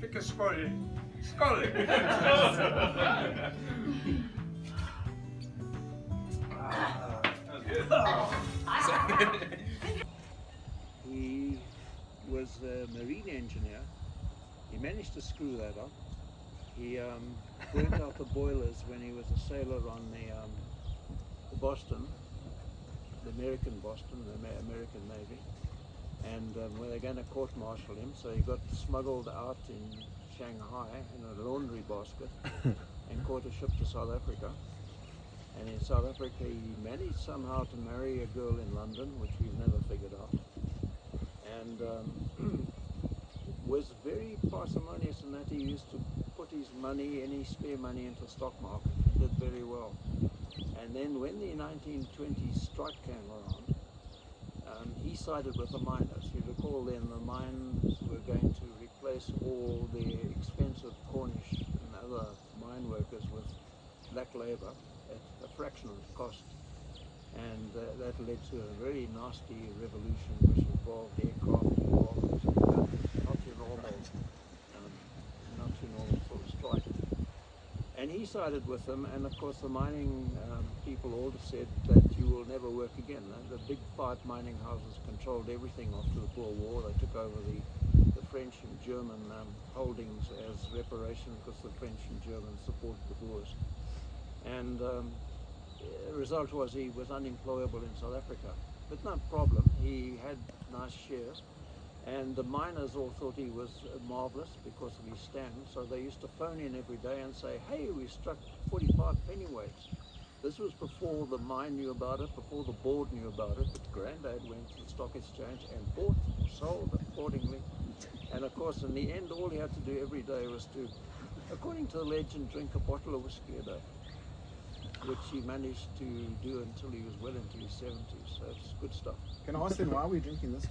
Fikke skål. Skål! He was a marine engineer. He managed to screw that up. He burnt out the boilers when he was a sailor on the Boston, the American Boston, the American Navy. And when they're going to court-martial him, so he got smuggled out in Shanghai in a laundry basket and caught a ship to South Africa. And in South Africa he managed somehow to marry a girl in London, which we've never figured out. And was very parsimonious in that he used to put his money, any spare money, into the stock market. He did very well. And then when the 1920 strike came around, he sided with the miners. You recall then the mines were going to replace all the expensive Cornish and other mine workers with black labour at a fraction of the cost. And that led to a very nasty revolution which involved aircraft, involved not your normal sort of strike. And he sided with them, and of course the mining people all said that you will never work again. The big 5 mining houses controlled everything after the Boer War. They took over the French and German holdings as reparation because the French and Germans supported the Boers. And the result was he was unemployable in South Africa. But no problem, he had nice shares. And the miners all thought he was marvellous because of his stand, so they used to phone in every day and say, hey, we struck 45 pennyweights. This was before the mine knew about it, before the board knew about it, but Grandad went to the stock exchange and bought or sold accordingly. And of course, in the end, all he had to do every day was to, according to the legend, drink a bottle of whiskey a day, which he managed to do until he was well into his 70s, so it's good stuff. Can I ask then, why are we drinking this?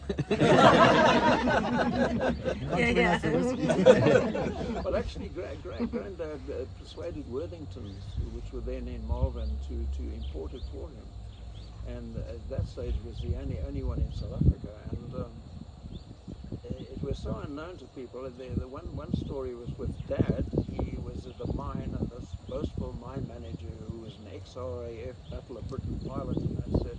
Yeah. Well, actually, Grandad persuaded Worthingtons, which were then in Malvern, to import it for him. And at that stage was the only one in South Africa. And it was so unknown to people. The one story was with Dad. He was at a mine, and this boastful mine manager who was an ex-RAF Battle of Britain pilot, and said,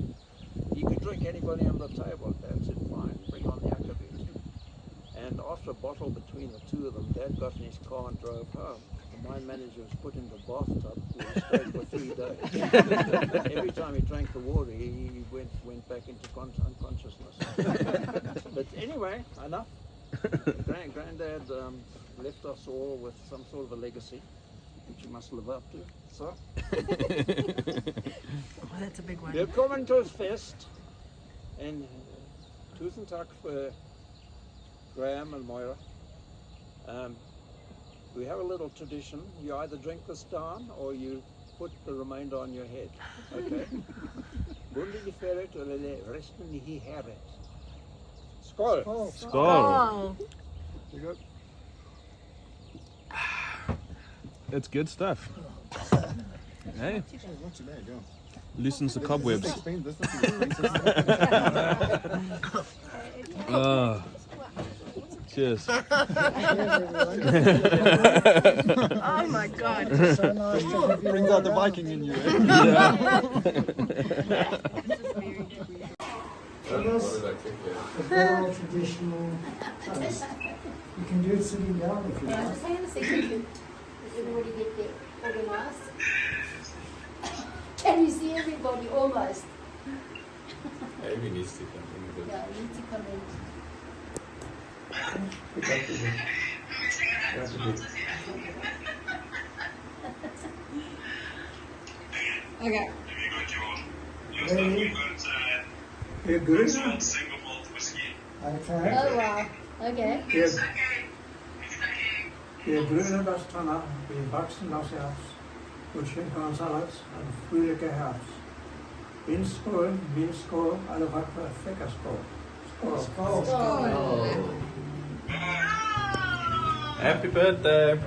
you could drink anybody on the table. Dad said, fine, bring on the akkefies. And after a bottle between the two of them, Dad got in his car and drove home. The mine manager was put in the bathtub where he stayed for 3 days. Every time he drank the water, he went back into unconsciousness. But anyway, enough. Grandad left us all with some sort of a legacy, which you must live up to. So, Oh, that's a big one. willkommen to his fest. And tusen tack for Graham and Moira. We have a little tradition. You either drink this down or you put the remainder on your head. Okay? Bunde die ferret or the rest in the heret. Skål! Oh, Oh, you good? It's good stuff. Hey, Not too bad, yeah. loosens the cobwebs. This must be expensive. Oh, cheers. oh my God. So nice to have you. Brings out the Viking in you. So this is a very traditional place. You can do it sitting down if you Yeah, like. just hang on a second. Does everybody get there organized? Can you see everybody almost? Amy needs to come in. Yeah, you need to come in. Pick up the book. Grab the book. Okay. Ready? You're good? Okay. Oh wow. Okay. De bruine Westerner, die wachsen das Herz und schenken uns alles ein fröhliches Herz. Windskål, alle wackere Fäckerskål. Skål. Happy birthday!